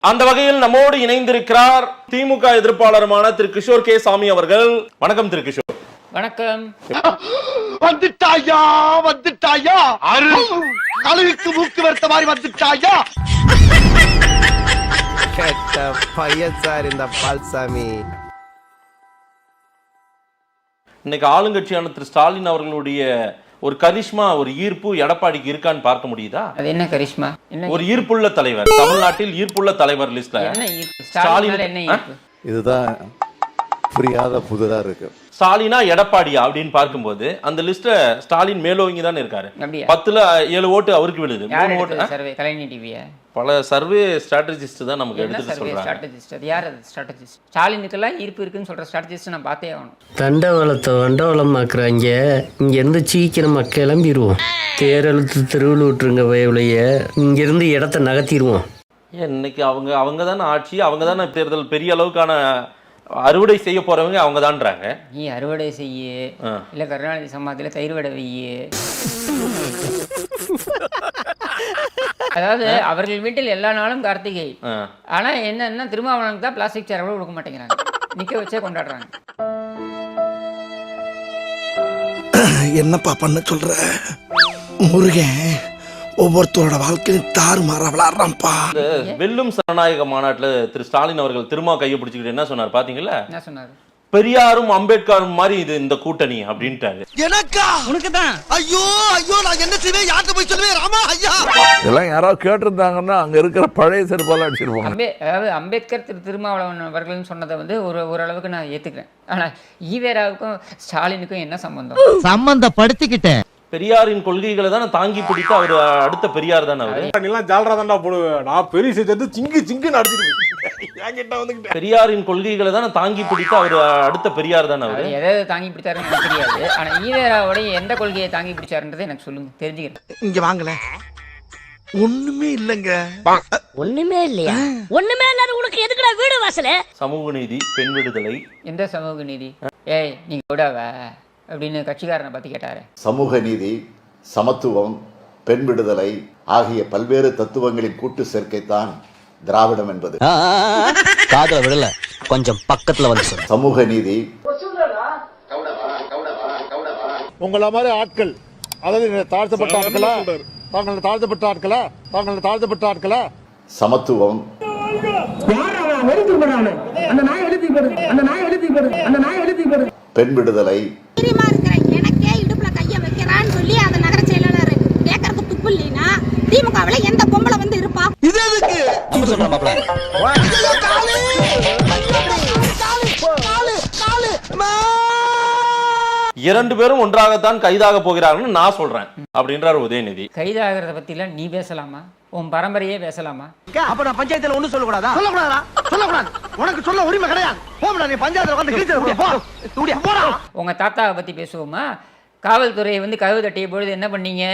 அந்த வகையில் நம்மோடு இணைந்திருக்கிறார் திமுக எதிர்ப்பாளருமான திரு கிஷோர் கே சாமி அவர்கள். வணக்கம் திரு கிஷோர். வணக்கம். வந்துட்டாயா வந்துட்டாயா, அழுவிக்கு மூக்கு வருத்த மாதிரி வந்துட்டாயா. கேட்ட பையன் சார் இந்த பால்சாமி. இன்னைக்கு ஆளுங்கட்சியான திரு ஸ்டாலின் அவர்களுடைய ஒரு கரிஷ்மா, ஒரு ஈர்ப்பு எடப்பாடிக்கு இருக்கான்னு பார்க்க முடியுதா? அது என்ன கரிஷ்மா? ஒரு ஈர்ப்புள்ள தலைவர், தமிழ்நாட்டில் ஈர்ப்புள்ள தலைவர் லிஸ்ட்ல ஸ்டாலின். இதுதான் புரியாத புதுதா இருக்கு. ஸ்டாலினா எடப்பாடியா அப்படின்னு பார்க்கும்போது அந்த லிஸ்ட்ல ஸ்டாலின் மேலோங்கி தான் இருக்காரு. 10ல 7 ஓட்டு அவருக்கு விழுது. 3 ஓட்டு சர்வே கலைஞர் டிவியா? பல சர்வே ஸ்ட்ராட்டஜிஸ்ட் தான் நமக்கு எடுத்து சொல்றாங்க. ஸ்ட்ராட்டஜிஸ்ட் அது யார்? அது ஸ்ட்ராட்டஜிஸ்ட். ஸ்டாலினுக்கெல்லாம் ஈர்ப்பு இருக்குன்னு சொல்ற ஸ்ட்ராட்டஜிஸ்ட் நான் பார்த்தே ஆகணும். தண்டவளத்தை வண்டவளமாக்குறாங்க. இங்கேருந்து சீக்கிரமாக கிளம்பிடுவோம். தேரெழுத்து தெருவில் விட்டுருங்க வயவுலைய. இங்கேருந்து இடத்த நகர்த்திடுவோம். இன்னைக்கு அவங்க தானே ஆட்சி, அவங்க தானே தேர்தல் பெரிய அளவுக்கான அறுவடை செய்ய போறவங்க அவங்க தான்றாங்க. நீ அறுவடை செய்ய இல்ல கருணாநிதி சமாதியில தயிர் வடை வைய. அதாவது அவர்கள் வீட்டில் எல்லா நாளும் கார்த்திகை. ஆனா என்னன்னா திருமாவளவனுக்கு தான் பிளாஸ்டிக் சேர் கூட கொடுக்க மாட்டேங்கிறாங்க. நிக்க வச்சே கொண்டாடுறாங்க. என்னப்பா பண்ண சொல்ற முருகன்? ஒவ்வொருத்தரோட வாழ்க்கையும் தாறுமாறா விளையாடுறான்ப்பா. வெல்லும் சனநாயக மாநாட்டுல திரு ஸ்டாலின் அவர்கள் திரும்ப கையை பிடிச்சிக்கிட்டு என்ன சொன்னார் பாத்தீங்களா? என்ன சொன்னாரு? பெரியாரும் அம்பேத்கரும் மாதிரி இது இந்த கூட்டணி அப்படின்ட்டாரு. எனக்கா? உனக்குதான்? ஐயோ ஐயோ, நான் என்ன செய்வேன்? யார்கிட்ட போய் சொல்லுவேன்? ராமா ஐயா, இதெல்லாம் யாராவது கேட்டிருந்தாங்கன்னா அங்க இருக்கிற பழைய செருப்பால அடிச்சிருப்பாங்க. அதாவது அம்பேத்கர் திருமாவளவன் அவர்கள் சொன்னதை வந்து ஓரளவுக்கு நான் ஏத்துக்கிறேன். ஆனா ஈவேராவுக்கும் ஸ்டாலினுக்கும் என்ன சம்பந்தம்? சம்பந்தப்படுத்திக்கிட்டேன். பெரியாரின் கொள்கைகளை தான் தாங்கி பிடித்து அவர் அடுத்த பெரியார் தானே அவரு. நான் பெரிய சிங்கு சிங்கு பெரியாரின் கொள்கைகளை தான் தாங்கி பிடித்து அவர் அடுத்த பெரியார் தானே அவரு. எதாவது தாங்கி பிடிச்சாருன்னு எனக்கு தெரியாது. ஆனா ஈவேராவோட எந்த கொள்கையை தாங்கி பிடிச்சாருன்றதை எனக்கு சொல்லுங்க, தெரிஞ்சுக்கிறேன். இங்க வாங்கல, ஒண்ணுமே இல்லங்க. ஒண்ணுமே இல்லையா? ஒண்ணுமே இல்லாத உனக்கு எதுக்குடா வீடு வாசல? சமூக நீதி, பெண் விடுதலை. எந்த சமூக நீதி? ஏய் நீங்க விடாவ அப்படின்னு கட்சிக்காரனை பத்தி கேட்டாரு. சமூக நீதி, சமத்துவம், பெண் விடுதலை ஆகிய பல்வேறு தத்துவங்களின் கூட்டு சேர்க்கைத்தான் திராவிடம் என்பது. காதல விடல, கொஞ்சம் பக்கத்துல வந்து சொல்லு. சமூக நீதி. உங்கள மாதிரி ஆட்கள், அதாவது தாழ்த்தப்பட்ட ஆட்களா, தாங்கள் தாழ்த்தப்பட்ட ஆட்களா, தாங்கள் தாழ்த்தப்பட்ட ஆட்களா. சமத்துவம், பெண் விடுதலை. எனக்கே இடுப்புல கைய வைக்கிறான்னு சொல்லி அந்த நகர செயலாளர் கேட்கறதுக்கு துப்பு இல்லைன்னா திமுகவுல எந்த பொம்பளை வந்து இருப்பா? இது எதுக்கு? இரண்டு பேரும் ஒன்றாகத்தான் கைதாக போகிறார்கள் நான் சொல்றேன் அப்படின்றார் உதயநிதி. கைதாகிறத பத்தி எல்லாம் நீ பேசலாமா? உன் பரம்பரையே பேசலாமா? அப்ப நான் பஞ்சாயத்துல ஒண்ணும் சொல்லக்கூடாதா? சொல்லக்கூடாதா? சொல்லக்கூடாது. உனக்கு சொல்ல உரிமை கிடையாது. போடா, நீ பஞ்சாயத்துல வந்து கிழிச்சு போடா. உங்க தாத்தாவை பத்தி பேசுவோமா? காவல்துறையை வந்து கதவு தட்டிய பொழுது என்ன பண்ணீங்க?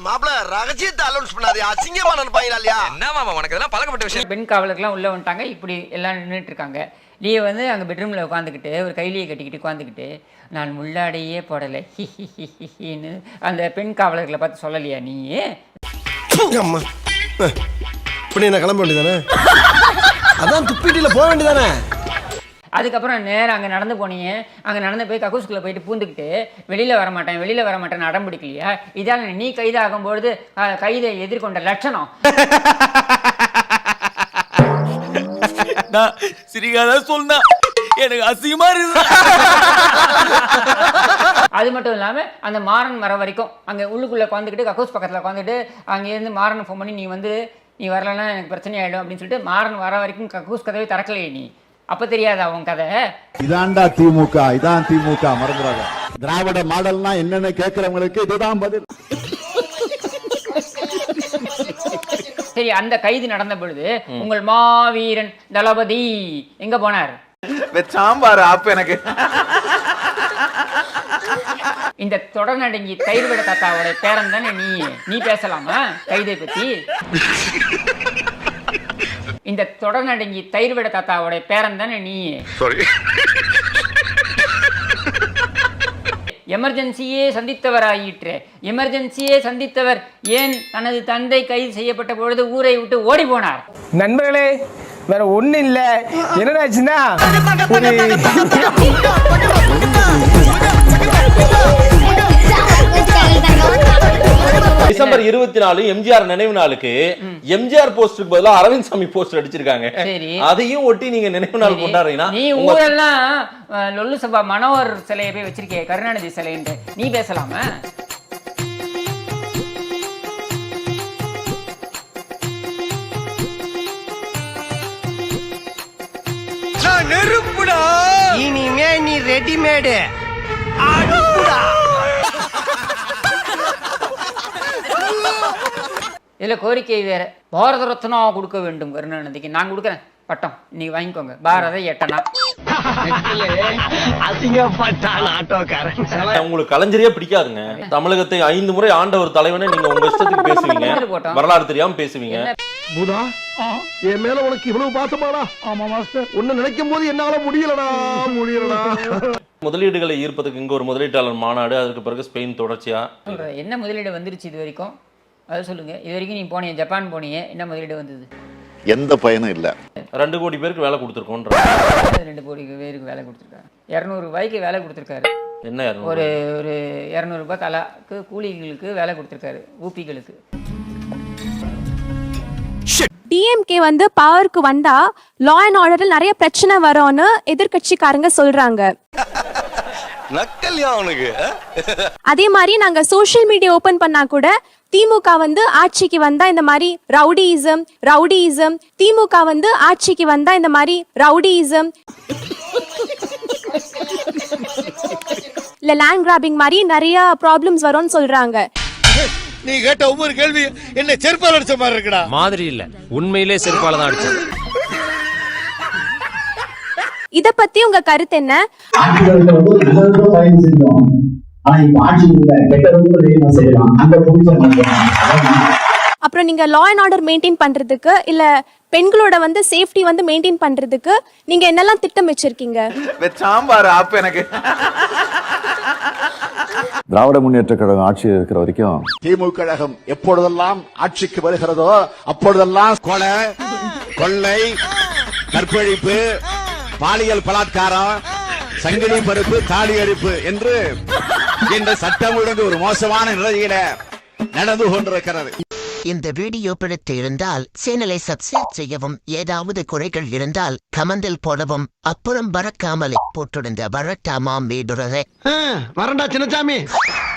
மாப்ள ரகசியத்தை அலௌன்ஸ் பண்ணாதே, அசிங்கமா நினைப்பாங்களா இல்லையா? என்ன மாமா உனக்கு இதெல்லாம் பழக்கப்பட்ட விஷயம். பெண் காவலர்கள்லாம் உள்ள வந்துட்டாங்க, இப்படி எல்லாம் நின்றுட்டு இருக்காங்க. நீ வந்து அங்க பெட்ரூம்ல உட்காந்துக்கிட்டு ஒரு கைலியை கட்டிக்கிட்டு உட்காந்துக்கிட்டு நான் முள்ளாடையே போடலை ஹின்னு அந்த பெண் காவலர்களை பார்த்து சொல்லலையா நீ? அம்மா இப்படி நான் கிளம்ப வேண்டியதானே? அதான் துப்பிட்டில போக வேண்டியதானே? அதுக்கப்புறம் நேரம் அங்கே நடந்து போனீங்க. அங்கே நடந்து போய் கக்கூஸ்குள்ளே போயிட்டு பூந்துக்கிட்டு வெளியில் வரமாட்டேன் அடம் பிடிக்கலையா? இதால் நீ கைதாகும்பொழுது கைதை எதிர்கொண்ட லட்சணம். சிரிக்காத சொன்னா எனக்கு அசிங்கமா இருக்கு. அது மட்டும் இல்லாமல் அந்த மாறன் வர வரைக்கும் அங்கே உள்ளுக்குள்ளே உட்காந்துக்கிட்டு கக்கூஸ் பக்கத்தில் உட்காந்துட்டு அங்கேருந்து மாறனை ஃபோன் பண்ணி நீ வரலன்னா எனக்கு பிரச்சனை ஆகிடும் அப்படின்னு சொல்லிட்டு மாறன் வர வரைக்கும் கக்கூஸ் கதவை திறக்கலையே நீ. அப்ப தெரியாதா உன் கதை? இதான்டா திமுக, இதான் திமுக, மறந்துடாத. திராவிட மாடல்னா என்னன்னு கேட்கிறவங்களுக்கு இதுதான் பதில். சரி, அந்த கைது நடந்த பொழுது உங்கள் மாவீரன் தளபதி எங்க போனார்? சாம்பார் ஆப்பு எனக்கு. இந்த தொடர்நடங்கி தயிர் விட தாத்தாவோட பேரன் தானே நீ பேசலாமா கைதை பத்தி? இந்த தொடர்நடங்கி தயிர் விட தாத்தாவோட பேரன் தானே நீ? எமர்ஜென்சியே சந்தித்தவராயிற்று. எமர்ஜென்சியே சந்தித்தவர் ஏன் தனது தந்தை கைது செய்யப்பட்ட பொழுது ஊரை விட்டு ஓடி போனார்? நண்பர்களே, வேற ஒண்ணு இல்ல. என்னடாச்சுன்னா டிசம்பர் 24 எம்ஜிஆர் நினைவு நாளுக்கு எம்ஜிஆர் போஸ்டருக்கு பதிலா அரவிந்த் சாமி போஸ்டர் அடிச்சிருக்காங்க. அதையும் ஒட்டி நீங்க நினைவு நாள் கொண்டாடுறீங்கன்னா நீ ஊரெல்லாம் லொல்லு சபா மனோகர் சிலையை போய் வச்சிருக்கே, கருணாநிதி சிலைன்னு நீ பேசலாமா? நெருப்புடா. இனிமே நீ ரெடிமேடு. இதுல கோரிக்கை வேற. பாரத ரத்னா கொடுக்க வேண்டும் கருணாநிதிக்கு. நான் கொடுக்குறேன் பட்டம், நீங்க வாங்கிக்கோங்க. பாரத எட்டனா. உங்களுக்கு கலைஞரே பிடிக்காதுங்க. தமிழகத்தை 5 முறை ஆண்ட ஒரு தலைவனை நீங்க உங்க இஷ்டத்துக்கு பேசுவீங்க, வரலாறு தெரியாம பேசுவீங்க. பூதா, என் மேல உனக்கு இவ்வளவு பாசமாடா? ஆமா மாஸ்டர். ஒன்னு நினைக்கும் போது என்னால முடியலடா. முதலீடுகளை ஈர்ப்பதற்கு இங்க ஒரு முதலீட்டாளர் மாநாடு, அதுக்கு பிறகு ஸ்பெயின் தொடர்ச்சியா. என்ன முதலீடு வந்துருச்சு இது வரைக்கும்? அதை சொல்லுங்க. இது வரைக்கும் நீ போனீங்க, ஜப்பான் போனீங்க, என்ன முதலீடு வந்தது? எந்த பயனும் இல்ல. 2 கோடி பேருக்கு வேலை கொடுத்துருக்கோம். 2 கோடி பேருக்கு வேலை கொடுத்துருக்காரு. 200 ரூபாய்க்கு வேலை கொடுத்துருக்காரு. என்ன ஒரு 200 ரூபாய் தலாக்கு கூலிகளுக்கு வேலை கொடுத்துருக்காரு, ஊபிகளுக்கு. டிஎம்கே வந்து பவருக்கு வந்தா லா அண்ட் ஆர்டரில் நிறைய பிரச்சனை வரும்னு எதிர்கட்சிக்காரங்க சொல்றாங்க. அதே மாதிரி நாங்க சோஷியல் மீடியா ஓபன் பண்ணா கூட திமுக வந்து ஆட்சிக்கு வந்தா இந்த மாதிரி ரவுடியிசம், திமுக வந்து ஆட்சிக்கு வந்தா இந்த மாதிரி ரவுடியிசம் இல்ல லேண்ட் கிராபிங் மாதிரி நிறைய ப்ராப்ளம்ஸ் வரும்னு சொல்றாங்க. நீ கேட்ட ஒவ்வொரு கேள்வி என்ன செருப்பால் அடிச்ச மாதிரி இருக்குடா. மாதிரி இல்ல, உண்மையிலே செருப்பால தான் அடிச்சது. இத பத்தி உங்க கருத்து என்ன? அப்புறம் நீங்க லா அண்ட் ஆர்டர் மெயின்டைன் பண்றதுக்கு இல்ல பெண்களோட வந்து சேஃப்டி வந்து மெயின்டைன் பண்றதுக்கு நீங்க என்னெல்லாம் திட்டம் வச்சிருக்கீங்க? சாம்பார் ஆப் எனக்கு. திராவிட முன்னேற்ற கழகம் ஆட்சியில் இருக்கிற வரைக்கும் திமுக கழகம் எப்பொழுதெல்லாம் ஆட்சிக்கு வருகிறதோ அப்பொழுதெல்லாம் கொலை, கொள்ளை, கற்பழிப்பு, பாலியல் பலாத்காரம், சங்கிலி பருப்பு, தாலி அடிப்பு என்று இந்த சட்டம் ஒழுங்கு ஒரு மோசமான நிலையில நடந்து கொண்டிருக்கிறது. இந்த வீடியோ பிடித்து இருந்தால் சேனலை சப்ஸ்கிரைப் செய்யவும், ஏதாவது குறைகள் இருந்தால் கமெண்டில் போடவும், அப்புறம் மறக்காமலே போட்டிருந்த வரட்டாமாம் வீடுறதை வரண்டா Chinnasamy.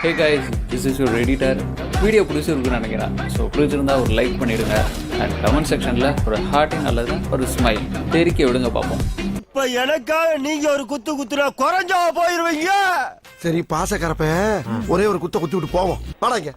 Hey guys, this is your editor. Video பிடிச்சிருக்குன்னு நினைக்கிறேன். ஸோ பிடிச்சிருந்தா ஒரு லைக் பண்ணிடுங்க அண்ட் கமெண்ட் செக்ஷனில் ஒரு ஹார்ட்டிங் அல்லது ஒரு ஸ்மைல் தெரிக்க விடுங்க பார்ப்போம். இப்ப எனக்காக நீங்க ஒரு குத்துனா குறைஞ்சா போயிருவீங்க. சரி பாசக்கரப்ப ஒரே ஒரு குத்தி விட்டு போவோம். வாடாங்க.